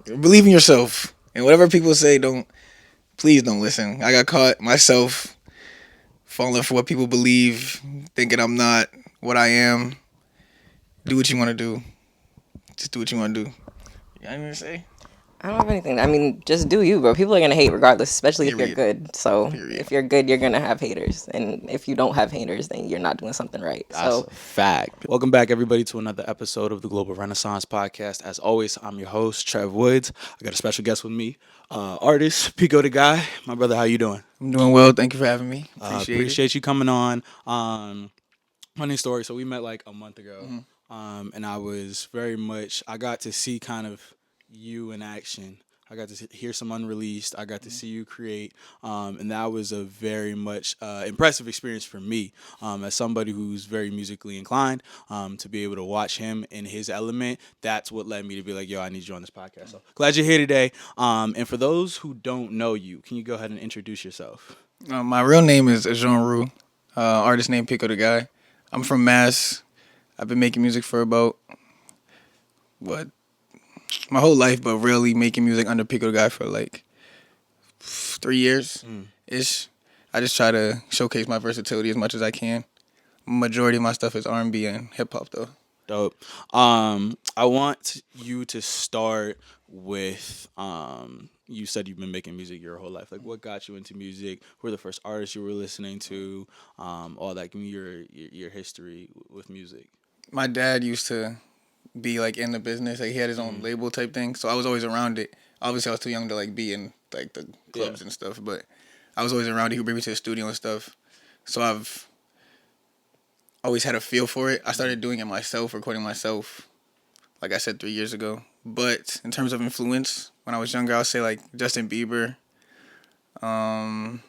Believe in yourself, and whatever people say, please don't listen. I got caught myself falling for what people believe, thinking I'm not what I am. Do what you want to do. Just do what you want to do. You got anything to say? I don't have anything. I mean, just do you, bro. People are gonna hate regardless, especially if you're Period. good. So Period. if you're good, you're gonna have haters, and if you don't have haters, then you're not doing something right. That's So a fact. Welcome back, everybody, to another episode of the Global Renaissance Podcast. As always, I'm your host, Trev Woods. I got a special guest with me, artist PicoDaGuy. My brother, how you doing? I'm doing well. Thank you for having me. Appreciate it. Appreciate you coming on. Funny story. So we met like a month ago, Mm-hmm. and I was very much. I got to see kind of you in action. I got to hear some unreleased. I got to see you create, and that was a very much impressive experience for me as somebody who's very musically inclined. To be able to watch him in his element, that's what led me to be like, "Yo, I need you on this podcast." So glad you're here today. And for those who don't know you, can you go ahead and introduce yourself? My real name is Jean Roux. Artist name PicoDaGuy. I'm from Mass. I've been making music for about what my whole life, but really making music under PicoDaGuy for like 3 years ish. I just try to showcase my versatility as much as I can. Majority of my stuff is R&B and hip hop though. Dope. I want you to start with you said you've been making music your whole life. Like, what got you into music? Who were the first artists you were listening to? All that. Give me your history with music. My dad used to be like in the business. Like he had his own label type thing, so I was always around it. Obviously, I was too young to like be in like the clubs Yeah. and stuff, but I was always around it. He would bring me to the studio and stuff. So I've always had a feel for it. I started doing it myself, recording myself, like I said 3 years ago. But in terms of influence, when I was younger, I would say like Justin Bieber. Um,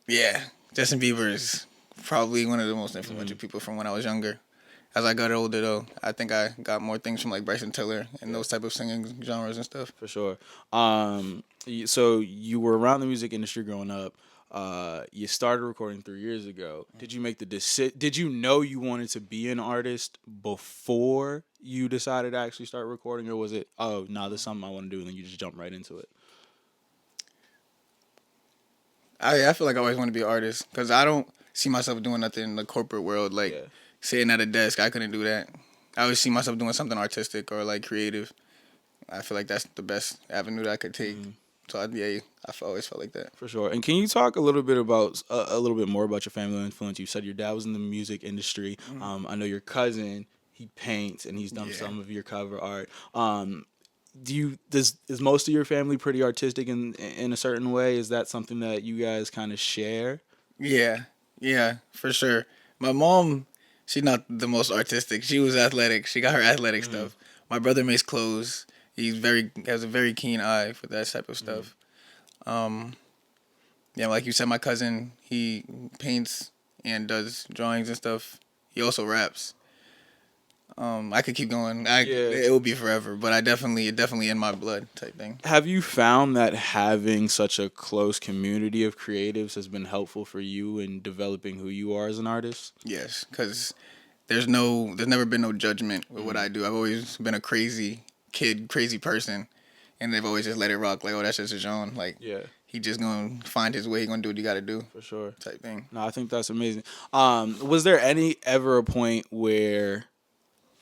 yeah, Justin Bieber is probably one of the most influential people from when I was younger. As I got older, though, I think I got more things from like Bryson Tiller and those type of singing genres and stuff. For sure. So you were around the music industry growing up. You started recording 3 years ago. Did you make the decision? Did you know you wanted to be an artist before you decided to actually start recording, or was it, oh, no, this is something I want to do, and then you just jump right into it? I feel like I always want to be an artist because I don't see myself doing nothing in the corporate world like Yeah. sitting at a desk. I couldn't do that. I always see myself doing something artistic or like creative. I feel like that's the best avenue that I could take. So always felt like that. For sure. And can you talk a little bit about a little bit more about your family influence? You said your dad was in the music industry. I know your cousin. He paints and he's done Yeah. some of your cover art. Is most of your family pretty artistic in a certain way? Is that something that you guys kind of share? Yeah, yeah, for sure. My mom, she's not the most artistic. She was athletic. She got her athletic stuff. My brother makes clothes. Has a very keen eye for that type of stuff. Um, yeah, like you said, my cousin, he paints and does drawings and stuff. He also raps. I could keep going. Yeah. It would be forever, but it definitely in my blood type thing. Have you found that having such a close community of creatives has been helpful for you in developing who you are as an artist? Yes, because there's never been no judgment with what I do. I've always been a crazy kid, crazy person, and they've always just let it rock. Like, oh, that's just a Jean. Like, Yeah, he just gonna find his way. He gonna do what you gotta do, for sure. type thing. No, I think that's amazing. Was there any ever a point where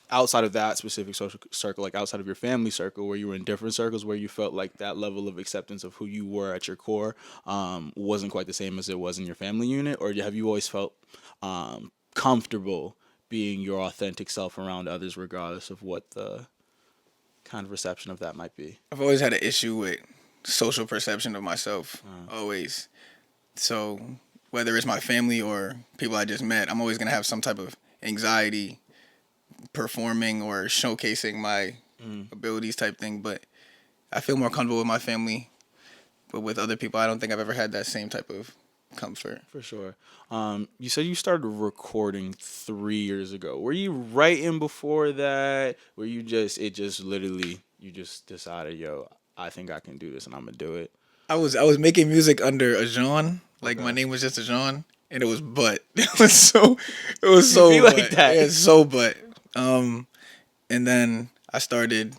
outside of that specific social circle, like outside of your family circle, where you were in different circles, where you felt like that level of acceptance of who you were at your core wasn't quite the same as it was in your family unit, or have you always felt comfortable being your authentic self around others, regardless of what the kind of reception of that might be? I've always had an issue with social perception of myself. Always. So whether it's my family or people I just met, I'm always gonna have some type of anxiety performing or showcasing my abilities type thing. But I feel more comfortable with my family. But with other people, I don't think I've ever had that same type of comfort. For sure. You said you started recording 3 years ago. Were you writing before that? Were you just literally you just decided, yo, I think I can do this and I'm gonna do it. I was making music under a Jean. Like my Okay. name was just a Jean, and it was butt. It was so be like butt. that. It's so butt. And then I started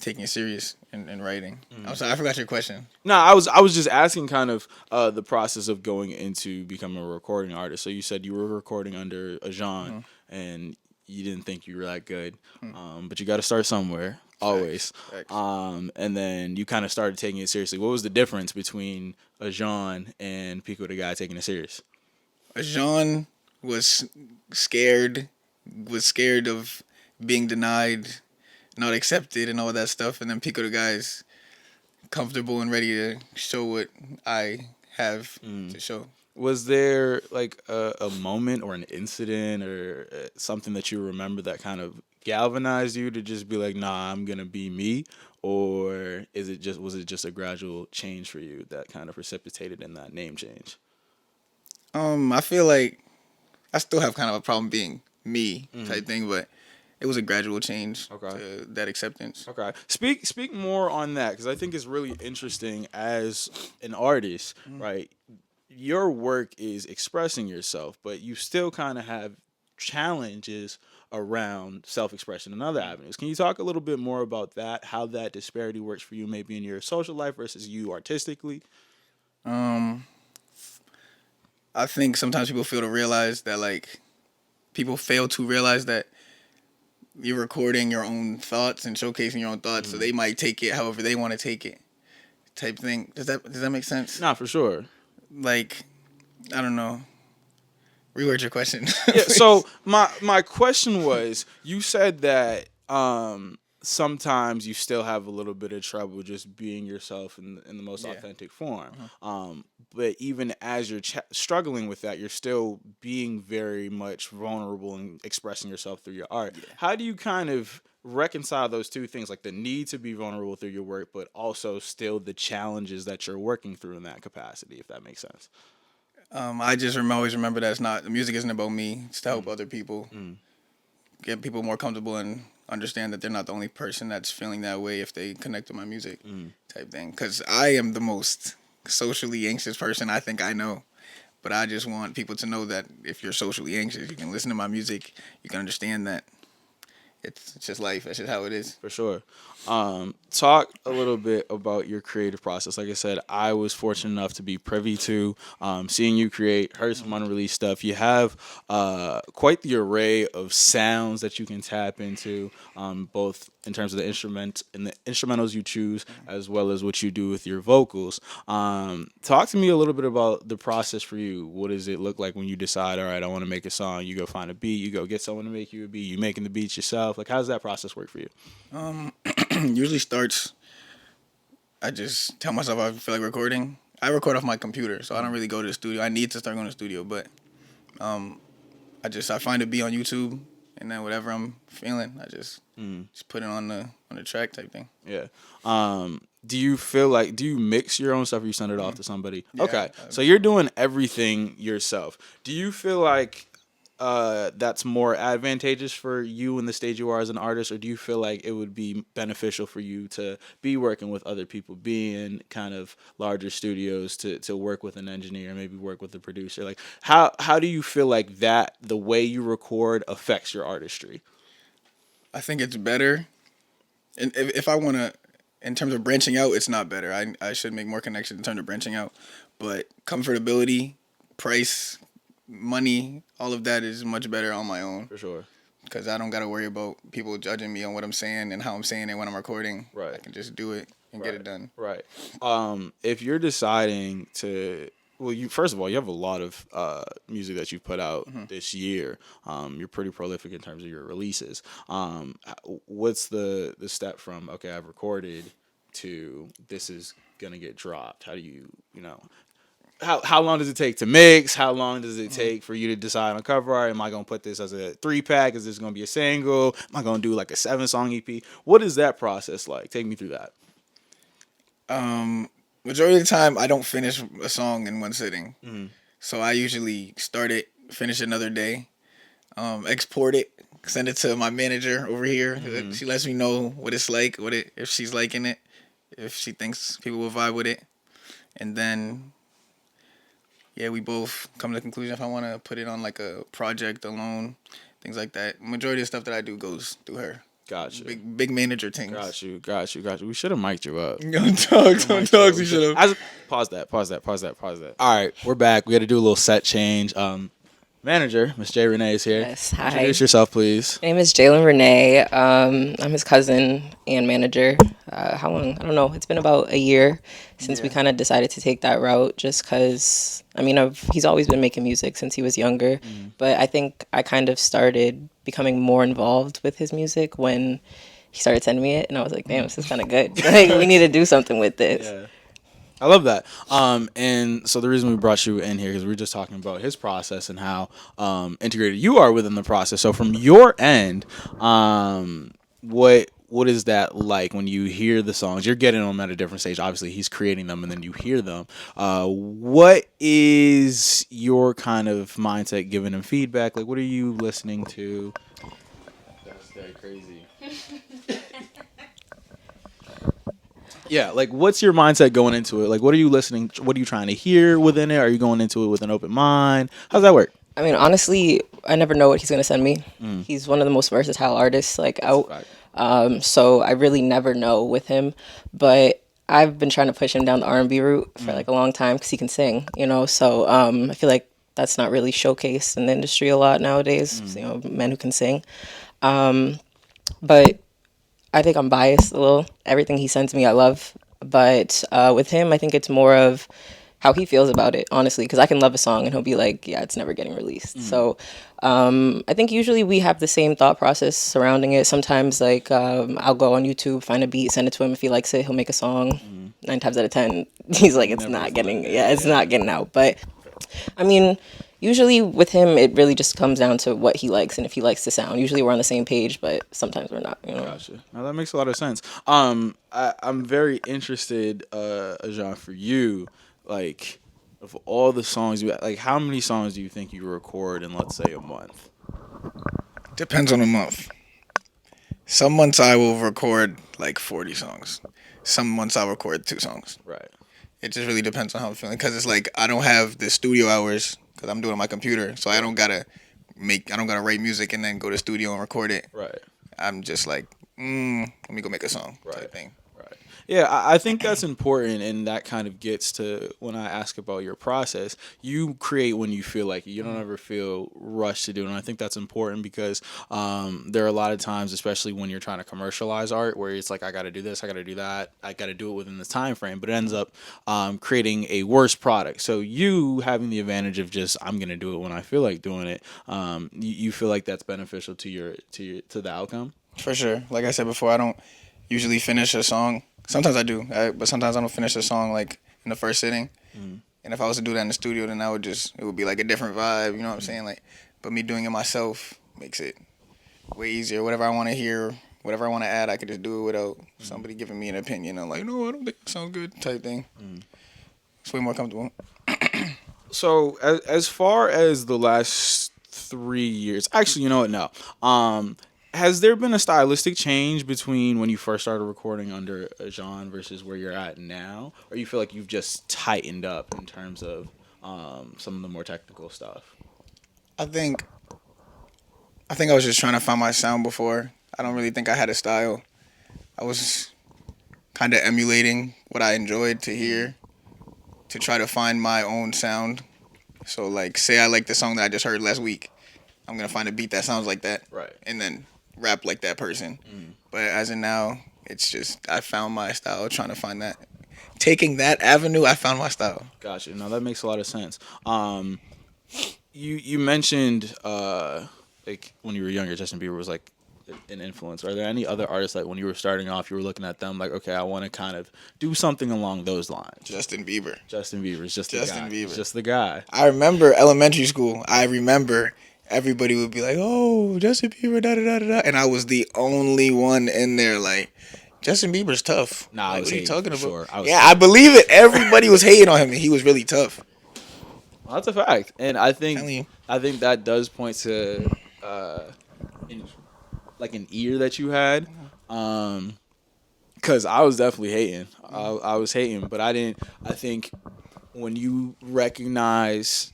taking it serious in writing. I'm sorry, I forgot your question. No, I was just asking kind of the process of going into becoming a recording artist. So you said you were recording under a genre, and you didn't think you were that good, but you got to start somewhere, always. Facts. And then you kind of started taking it seriously. What was the difference between a genre and PicoDaGuy taking it serious? Jean was scared, of being denied, not accepted, and all that stuff. And then Pico the guy's comfortable and ready to show what I have to show. Was there like a moment or an incident or something that you remember that kind of galvanized you to just be like, nah, I'm gonna be me? Or was it just a gradual change for you that kind of precipitated in that name change? I feel like I still have kind of a problem being me type thing, but it was a gradual change to that acceptance. Okay. Speak more on that because I think it's really interesting as an artist, right? Your work is expressing yourself, but you still kind of have challenges around self-expression and other avenues. Can you talk a little bit more about that? How that disparity works for you, maybe in your social life versus you artistically? I think sometimes people fail to realize that, like, people fail to realize that you're recording your own thoughts and showcasing your own thoughts, so they might take it however they want to take it, type thing. Does that make sense? Nah, for sure. Like, I don't know. Reword your question. Yeah. So my question was, you said that sometimes you still have a little bit of trouble just being yourself in the most authentic form. But even as you're struggling with that, you're still being very much vulnerable and expressing yourself through your art. Yeah. How do you kind of reconcile those two things, like the need to be vulnerable through your work, but also still the challenges that you're working through in that capacity, if that makes sense? I just always remember that the music isn't about me. It's to help other people, get people more comfortable and understand that they're not the only person that's feeling that way if they connect with my music, type thing. Because I am the most socially anxious person I think I know. But I just want people to know that if you're socially anxious, you can listen to my music. You can understand that it's just life. That's just how it is. For sure. Talk a little bit about your creative process. Like I said, I was fortunate enough to be privy to seeing you create, heard some unreleased stuff. You have quite the array of sounds that you can tap into, both in terms of the instrument and the instrumentals you choose, as well as what you do with your vocals. Talk to me a little bit about the process for you. What does it look like when you decide, all right, I want to make a song? You go find a beat, you go get someone to make you a beat, you making the beats yourself. Like, how does that process work for you? Usually starts, I just tell myself I feel like recording. I record off my computer, so I don't really go to the studio. I need to start going to the studio, but I find a beat on YouTube, and then whatever I'm feeling, I just put it on the track type thing. Yeah. Do you mix your own stuff or you send it off to somebody? Yeah, Okay. So you're doing everything yourself. Do you feel like that's more advantageous for you in the stage you are as an artist, or do you feel like it would be beneficial for you to be working with other people, be in kind of larger studios to work with an engineer, maybe work with a producer? Like, how do you feel like that the way you record affects your artistry? I think it's better, and if I want to, in terms of branching out, it's not better. I should make more connections in terms of branching out, but comfortability, price, money, all of that is much better on my own. For sure. Because I don't got to worry about people judging me on what I'm saying and how I'm saying it when I'm recording. Right. I can just do it and get it done. Right. If you're deciding to, well, first of all, you have a lot of music that you put out this year. You're pretty prolific in terms of your releases. What's the step from, okay, I've recorded, to this is gonna get dropped? How do you know? How long does it take to mix? How long does it take for you to decide on cover art? Am I going to put this as a 3-pack? Is this going to be a single? Am I going to do like a 7-song EP? What is that process like? Take me through that. Majority of the time, I don't finish a song in one sitting. So I usually start it, finish it another day, export it, send it to my manager over here. She lets me know what it's like, if she's liking it, if she thinks people will vibe with it. And then we both come to the conclusion if I want to put it on like a project alone, things like that. Majority of the stuff that I do goes through her. Gotcha. Big manager things. Got you. We should have mic'd you up. Don't talk. We should have. Pause that. All right, we're back. We got to do a little set change. Manager, Miss Jaylen René is here. Yes, hi. Introduce yourself, please. My name is Jaylen René. I'm his cousin and manager. How long? I don't know. It's been about a year since we kind of decided to take that route, just because, he's always been making music since he was younger. But I think I kind of started becoming more involved with his music when he started sending me it. And I was like, damn, this is kind of good. Like, we need to do something with this. Yeah. I love that. And so the reason we brought you in here is we were just talking about his process and how integrated you are within the process. So from your end, what is that like when you hear the songs? You're getting them at a different stage. Obviously, he's creating them, and then you hear them. What is your kind of mindset giving him feedback? Like, what are you listening to? That's very crazy. Yeah, like what's your mindset going into it? Like what are you listening, what are you trying to hear within it? Are you going into it with an open mind? How's that work? Honestly, I never know what he's going to send me. He's one of the most versatile artists out. So I really never know with him. But I've been trying to push him down the R&B route for like a long time because he can sing, So I feel like that's not really showcased in the industry a lot nowadays, men who can sing. But I think I'm biased a little. Everything he sends me, I love. But with him, I think it's more of how he feels about it, honestly. Because I can love a song and he'll be like, yeah, it's never getting released. So I think usually we have the same thought process surrounding it. Sometimes, like, I'll go on YouTube, find a beat, send it to him. If he likes it, he'll make a song. 9 times out of 10, he's like, it's not getting out. But, usually with him, it really just comes down to what he likes and if he likes the sound. Usually we're on the same page, but sometimes we're not. Gotcha. Now that makes a lot of sense. I'm very interested, Jean, for you, like, of all the songs you like, how many songs do you think you record in, let's say, a month? Depends on the month. Some months I will record like 40 songs. Some months I'll record 2 songs. Right. It just really depends on how I'm feeling. Because it's like I don't have the studio hours because I'm doing it on my computer. So I don't gotta write music and then go to studio and record it. Right. I'm just like, let me go make a song type thing. Yeah, I think that's important, and that kind of gets to when I ask about your process. You create when you feel like it. You don't ever feel rushed to do it, and I think that's important because there are a lot of times, especially when you're trying to commercialize art, where it's like, I got to do this, I got to do that, I got to do it within this time frame, but it ends up creating a worse product. So you having the advantage of just, I'm going to do it when I feel like doing it, you feel like that's beneficial to the outcome? For sure. Like I said before, I don't usually finish a song. Sometimes I do, but sometimes I don't finish a song like in the first sitting. And if I was to do that in the studio, then it would be like a different vibe. You know what I'm saying? Like, but me doing it myself makes it way easier. Whatever I want to hear, whatever I want to add, I could just do it without somebody giving me an opinion. I'm like, no, I don't think that sounds good type thing. It's way more comfortable. So as far as the last 3 years, actually, you know what? No. Has there been a stylistic change between when you first started recording under a Jean versus where you're at now? Or you feel like you've just tightened up in terms of some of the more technical stuff? I think I was just trying to find my sound before. I don't really think I had a style. I was kind of emulating what I enjoyed to hear to try to find my own sound. So, like, say I like the song that I just heard last week. I'm going to find a beat that sounds like that. Right. And then rap like that person. But as of now, it's just I found my style, trying to find that. Taking that avenue, I found my style. Gotcha. No, that makes a lot of sense. You mentioned like when you were younger, Justin Bieber was like an influence. Are there any other artists like when you were starting off, you were looking at them like, okay, I want to kind of do something along those lines? Justin Bieber. Justin Bieber's just the Justin guy. Bieber. He's just the guy. I remember elementary school. Everybody would be like, oh, Justin Bieber, da-da-da-da-da. And I was the only one in there like, Justin Bieber's tough. Nah, like, I was what are you talking about? sure. I believe it. Everybody was hating on him, and he was really tough. Well, that's a fact. And I think that does point to an ear that you had. Because I was definitely hating. I was hating, but I think when you recognize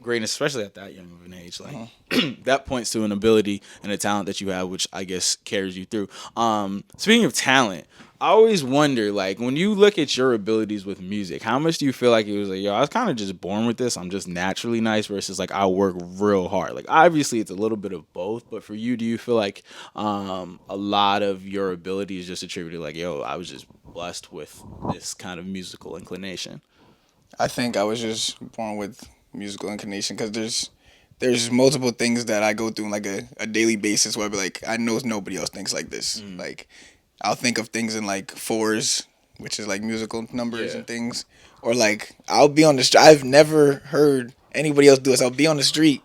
greatness, especially at that young of an age. Like that points to an ability and a talent that you have, which I guess carries you through. Speaking of talent, I always wonder, like, when you look at your abilities with music, how much do you feel like it was like, yo, I was kind of just born with this. I'm just naturally nice versus like I work real hard. Like, obviously, it's a little bit of both. But for you, do you feel like a lot of your ability is just attributed, like, yo, I was just blessed with this kind of musical inclination? I think I was just born with musical inclination because there's multiple things that I go through on like a daily basis where I be like, I know nobody else thinks like this. Like, I'll think of things in like fours, which is like musical numbers Yeah. and things, or like I'll be on the street. I've never heard anybody else do this. I'll be on the street,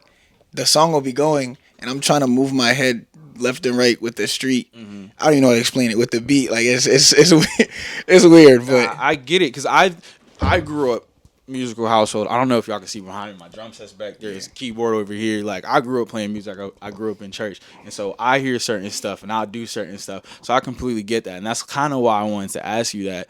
the song will be going, and I'm trying to move my head left and right with the street. I don't even know how to explain it with the beat. Like it's it's weird, but I get it because I grew up musical household. I don't know if y'all can see behind me. My drum set's back there. There's a keyboard over here. Like I grew up playing music. I grew up in church, and so I hear certain stuff and I'll do certain stuff. So I completely get that, and that's kind of why I wanted to ask you that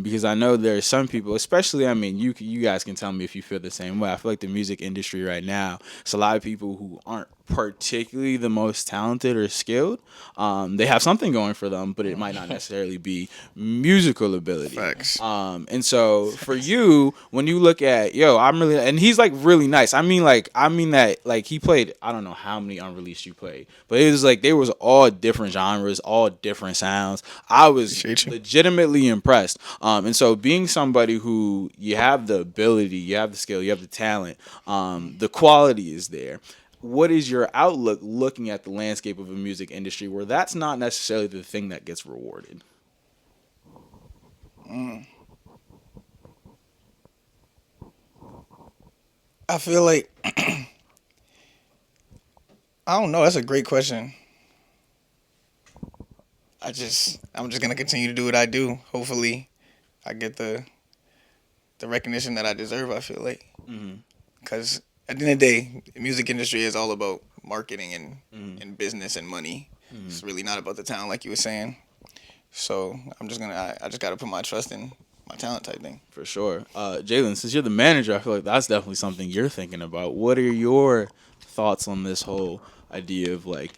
because I know there are some people, especially. I mean, you guys can tell me if you feel the same way. I feel like the music industry right now, it's a lot of people who aren't particularly the most talented or skilled. They have something going for them, but it might not necessarily be musical ability. facts. And so for you, when you look at yo, I'm really, and he's like really nice. I mean that like he played. I don't know how many unreleased you played, but it was like they was all different genres, all different sounds. I was Appreciate you. legitimately impressed. And so being somebody who you have the ability, you have the skill, you have the talent, the quality is there. What is your outlook looking at the landscape of a music industry where that's not necessarily the thing that gets rewarded? I feel like I don't know. That's a great question. I'm just gonna continue to do what I do. Hopefully, I get the recognition that I deserve. I feel like because at the end of the day, the music industry is all about marketing and business and money. It's really not about the talent, like you were saying. So I just gotta put my trust in my talent type thing. For sure. Jaylen, since you're the manager, I feel like that's definitely something you're thinking about. What are your thoughts on this whole idea of like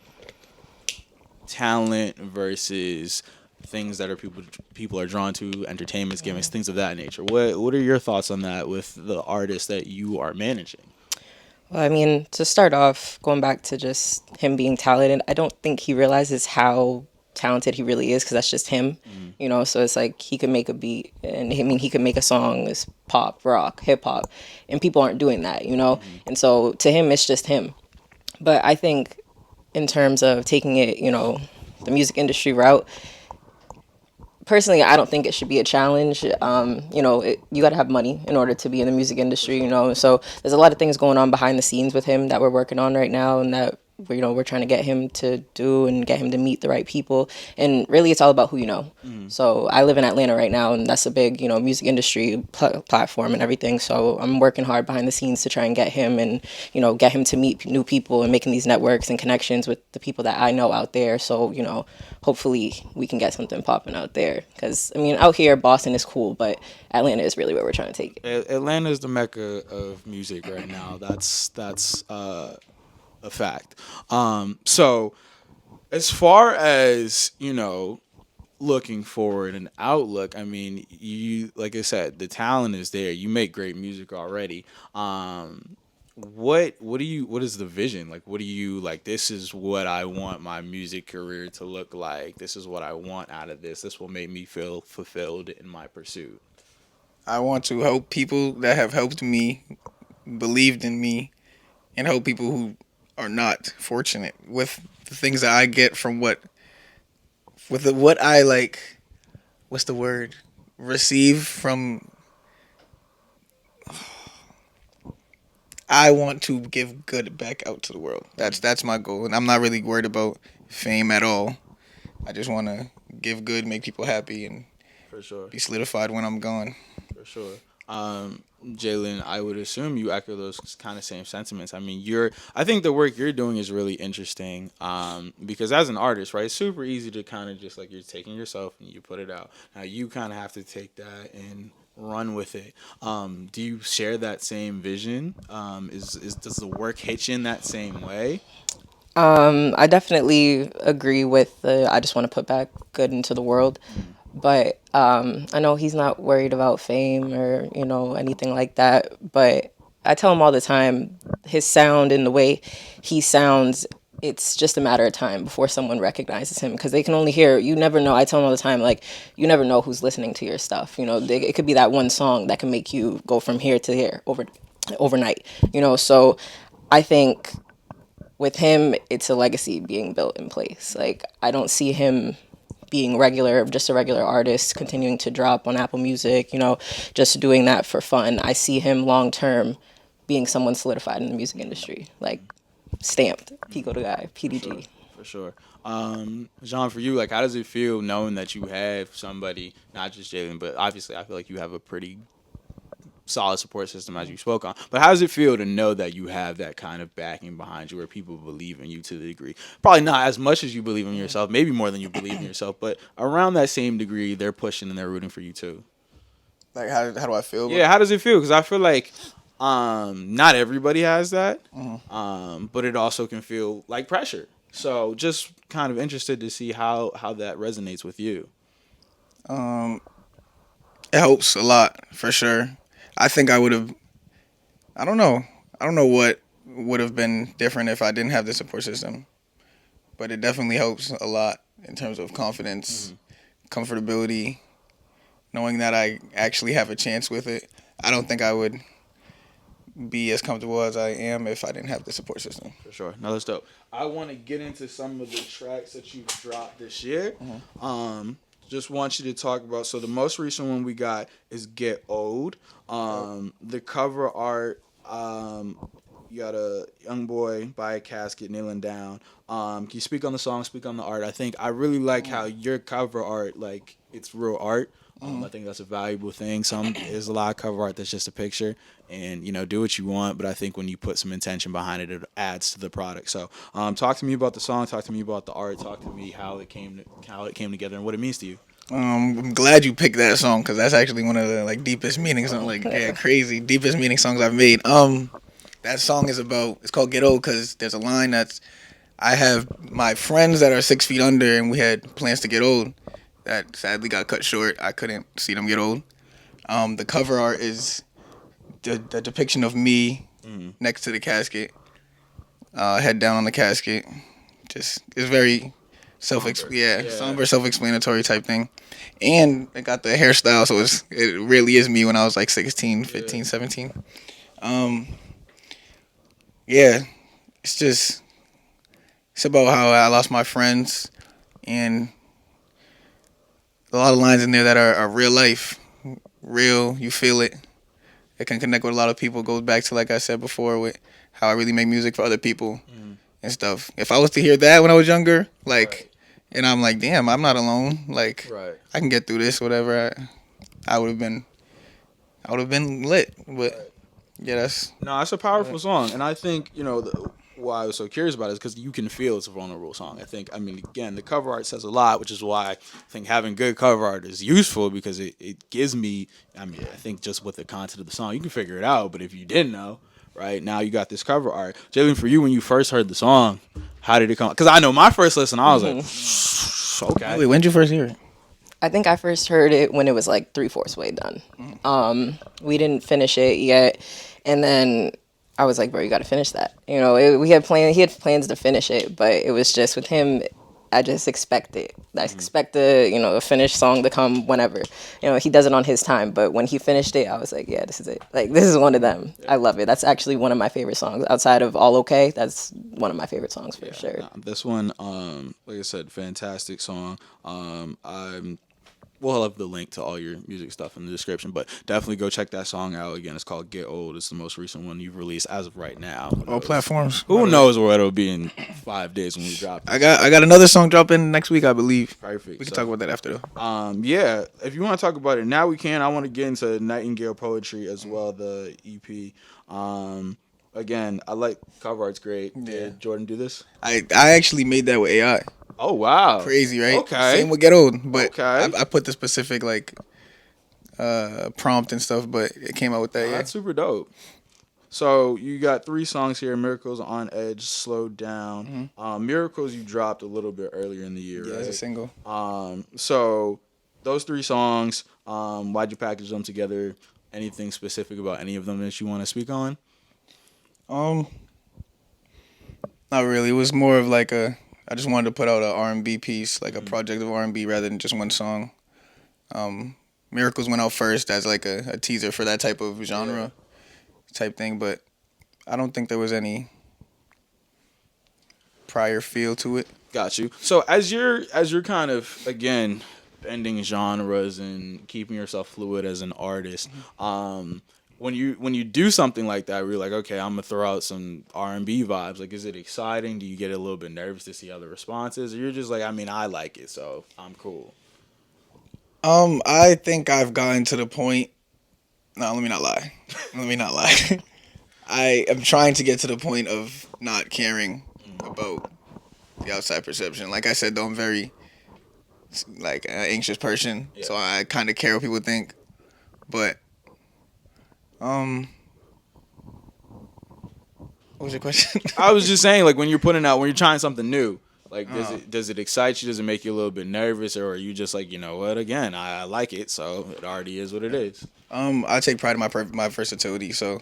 talent versus things that are people are drawn to, entertainment gimmicks, things of that nature? What are your thoughts on that with the artists that you are managing? Well, I mean, to start off, going back to just him being talented, I don't think he realizes how talented he really is because that's just him, you know. So it's like he could make a beat, and I mean, he could make a song that's pop, rock, hip hop, and people aren't doing that, you know. And so to him, it's just him. But I think in terms of taking it, you know, the music industry route, personally, I don't think it should be a challenge. You know, you got to have money in order to be in the music industry, you know. So there's a lot of things going on behind the scenes with him that we're working on right now and that, you know, we're trying to get him to do and get him to meet the right people. And really, it's all about who you know. So I live in Atlanta right now, and that's a big, you know, music industry platform and everything. So I'm working hard behind the scenes to try and get him and, you know, get him to meet new people and making these networks and connections with the people that I know out there. So, you know, hopefully we can get something popping out there. Because, I mean, out here, Boston is cool, but Atlanta is really where we're trying to take it. Atlanta is the mecca of music right now. That's a fact. So as far as you know, looking forward and outlook, I mean, you like I said, the talent is there. You make great music already. What is the vision? Like what do you like this is what I want my music career to look like. This is what I want out of this. This will make me feel fulfilled in my pursuit. I want to help people that have helped me, believed in me, and help people who are not fortunate with the things that I get from what I like. What's the word? Receive from. I want to give good back out to the world. That's my goal, and I'm not really worried about fame at all. I just want to give good, make people happy, and For sure. be solidified when I'm gone. For sure. Jaylen, I would assume you echo those kind of same sentiments. I mean, I think the work you're doing is really interesting because as an artist, right, it's super easy to kind of just like you're taking yourself and you put it out. Now you kind of have to take that and run with it. Do you share that same vision? Does the work hit you in that same way? I definitely agree with the I just want to put back good into the world. But I know he's not worried about fame or, anything like that. But I tell him all the time, his sound and the way he sounds, it's just a matter of time before someone recognizes him because they can only hear, you never know. I tell him all the time, like, you never know who's listening to your stuff. It could be that one song that can make you go from here to here overnight, So I think with him, it's a legacy being built in place. Like, I don't see him being just a regular artist, continuing to drop on Apple Music, just doing that for fun. I see him long term being someone solidified in the music industry, like stamped, PicoDaGuy, PDG. For sure. Jean, for you, like, how does it feel knowing that you have somebody, not just Jaylen, but obviously I feel like you have a pretty solid support system as you spoke on. But how does it feel to know that you have that kind of backing behind you where people believe in you to the degree? Probably not as much as you believe in yourself, maybe more than you believe in yourself, but around that same degree, they're pushing and they're rooting for you too. Like how do I feel? Yeah, how does it feel? Because I feel like not everybody has that, but it also can feel like pressure. So just kind of interested to see how that resonates with you. It helps a lot for sure. I think I would have. I don't know. I don't know what would have been different if I didn't have the support system, but it definitely helps a lot in terms of confidence, comfortability, knowing that I actually have a chance with it. I don't think I would be as comfortable as I am if I didn't have the support system. For sure. No, that's dope. I want to get into some of the tracks that you've dropped this year. Just want you to talk about. So the most recent one we got is "Get Old." The cover art. You got a young boy by a casket kneeling down. Can you speak on the song? Speak on the art. I really like how your cover art, like, it's real art. I think that's a valuable thing. There's a lot of cover art that's just a picture, and do what you want. But I think when you put some intention behind it, it adds to the product. So, talk to me about the song. Talk to me about the art. Talk to me how it came together and what it means to you. I'm glad you picked that song because that's actually one of the deepest meanings, crazy deepest meaning songs I've made. That song it's called "Get Old" because there's a line I have my friends that are 6 feet under, and we had plans to get old. That sadly got cut short. I couldn't see them get old. The cover art is the depiction of me next to the casket, head down on the casket. It's very somber, self-explanatory type thing. And I got the hairstyle, so it really is me when I was 16, 15, 17. Yeah, it's about how I lost my friends, and a lot of lines in there that are real life, real. You feel it. It can connect with a lot of people. It goes back to, like I said before, with how I really make music for other people and stuff. If I was to hear that when I was younger, and I'm like, damn, I'm not alone. I can get through this. Whatever. I would have been lit. But yeah, that's a powerful song, and I think why I was so curious about it is because you can feel it's a vulnerable song. Again, the cover art says a lot, which is why I think having good cover art is useful because it gives me. I think just with the content of the song, you can figure it out. But if you didn't know, right now you got this cover art. Jaylen, for you, when you first heard the song, how did it come? Because I know my first listen, I was like, okay. Wait, when did you first hear it? I think I first heard it when it was 3/4 way done. We didn't finish it yet, and then I was like, bro, you got to finish that. He had plans to finish it, but it was just with him, I just expect it. I expect a finished song to come whenever. He does it on his time, but when he finished it, I was like, yeah, this is it. This is one of them. I love it. That's actually one of my favorite songs. Outside of All Okay, that's one of my favorite songs for sure. This one, like I said, fantastic song. We'll have the link to all your music stuff in the description, but definitely go check that song out. Again, it's called "Get Old." It's the most recent one you've released as of right now. All platforms. Who knows where it'll be in 5 days when we drop it. I got another song dropping next week, I believe. Perfect. We can talk about that after, though. Yeah, if you want to talk about it now, we can. I want to get into Nightingale Poetry as well, the EP. Again, I like cover art's great. Yeah. Did Jordan do this? I actually made that with AI. Oh, wow. Crazy, right? Okay. Same with Get Old, but okay. I put the specific prompt and stuff, but it came out with that. Oh, Yeah, that's super dope. So you got 3 songs here: "Miracles," "On Edge," "Slow Down." "Miracles" you dropped a little bit earlier in the year, yeah, it's a right? single. So those 3 songs, why'd you package them together? Anything specific about any of them that you want to speak on? Um, Not really. It was more of like a. I just wanted to put out a R&B piece, like a project of R&B, rather than just one song. Um, Miracles went out first as like a teaser for that type of genre type thing, but I don't think there was any prior feel to it. Got you. So as you're kind of again bending genres and keeping yourself fluid as an artist, when you do something like that, where you're like, okay, I'm gonna throw out some R&B vibes. Like, is it exciting? Do you get a little bit nervous to see how the response is, or you're just like, I mean, I like it, so I'm cool. I think I've gotten to the point. No, let me not lie. Let me not lie. I am trying to get to the point of not caring about the outside perception. Like I said, though, I'm very like an anxious person, so I kind of care what people think. But um, what was your question? I was just saying, like when you're trying something new, like does it excite you? Does it make you a little bit nervous, or are you just like, you know what? Again, I like it, so it already is what it is. I take pride in my versatility, so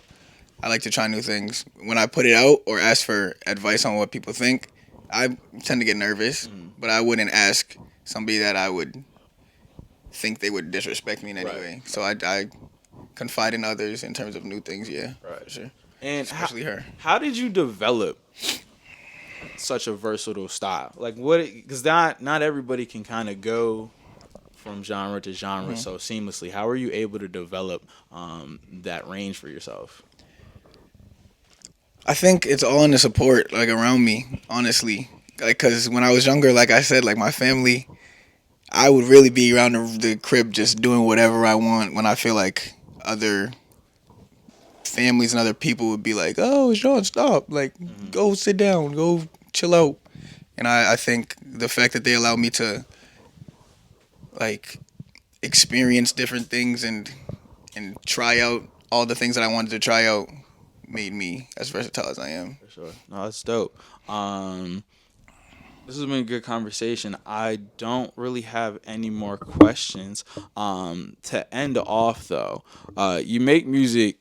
I like to try new things. When I put it out or ask for advice on what people think, I tend to get nervous, but I wouldn't ask somebody that I would think they would disrespect me in any Right. way. So I confide in others in terms of new things, yeah, Right. for sure. And Especially her. how did you develop such a versatile style? Like what? Because not everybody can kind of go from genre to genre so seamlessly. How are you able to develop that range for yourself? I think it's all in the support, like around me, honestly. Like, cause when I was younger, like I said, like my family, I would really be around the crib just doing whatever I want. When I feel like other families and other people would be like, "Oh, Sean, stop! Like, go sit down, go chill out." And I think the fact that they allow me to like experience different things and try out all the things that I wanted to try out made me as versatile as I am. For sure. No, that's dope. This has been a good conversation. I don't really have any more questions. To end off, though, you make music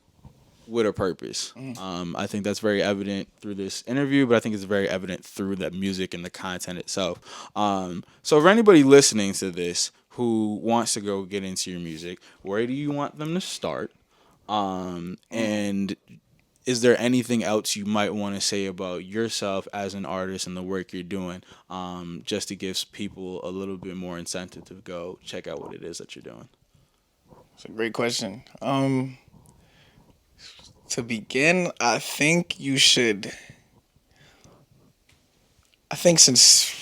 with a purpose. I think that's very evident through this interview, but I think it's very evident through the music and the content itself. So, for anybody listening to this who wants to go get into your music, where do you want them to start? And is there anything else you might want to say about yourself as an artist and the work you're doing, just to give people a little bit more incentive to go check out what it is that you're doing? It's a great question. To begin, I think you should. I think since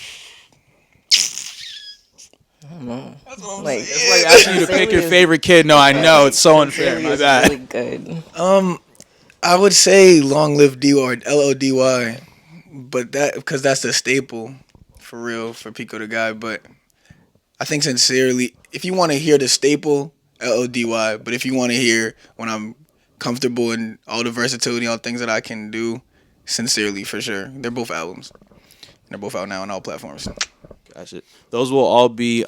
Like, It's like asking you to pick your favorite kid. No, I know it's so unfair. Really My is bad. really good. I would say long live D or LODY, but that because that's the staple for real for PicoDaGuy. But I think sincerely, if you want to hear the staple LODY, but if you want to hear when I'm comfortable in all the versatility, all the things that I can do, sincerely for sure. They're both albums. They're both out now on all platforms. Gotcha. Those will all be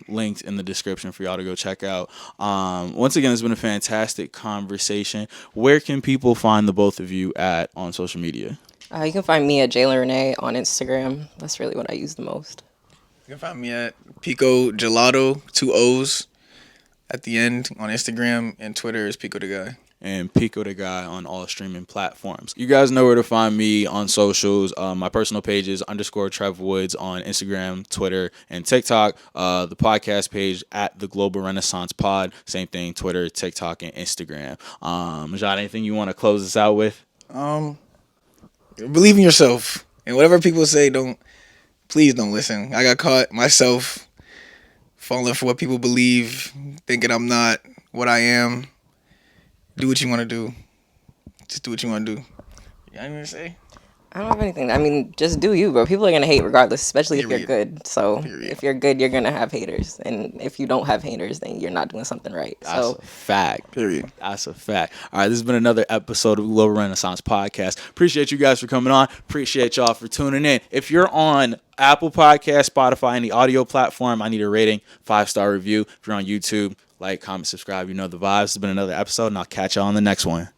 linked in the description for y'all to go check out. Once again, it's been a fantastic conversation. Where can people find the both of you at on social media? You can find me at Jaylen René on Instagram. That's really what I use the most. You can find me at Pico Gelato, 2 O's at the end on Instagram, and Twitter is PicoDaGuy. And PicoDaGuy on all streaming platforms. You guys know where to find me on socials. My personal page is _Trev Woods on Instagram, Twitter, and TikTok. The podcast page at the Global Renaissance Pod. Same thing, Twitter, TikTok, and Instagram. John, anything you want to close us out with? Believe in yourself, and whatever people say, please don't listen. I got caught myself falling for what people believe, thinking I'm not what I am. Do what you want to do. Just do what you want to do. You got anything to say? I don't have anything. I mean, just do you, bro. People are gonna hate regardless, especially if you're Period. good. So Period. if you're good, you're gonna have haters, and if you don't have haters, then you're not doing something right. That's So a fact. Period. That's a fact. All right, this has been another episode of Global Renaissance Podcast. Appreciate you guys for coming on. Appreciate y'all for tuning in. If you're on Apple Podcast, Spotify, any audio platform, I need a rating, 5-star review. If you're on YouTube, like, comment, subscribe. You know the vibes. This has been another episode, and I'll catch y'all on the next one.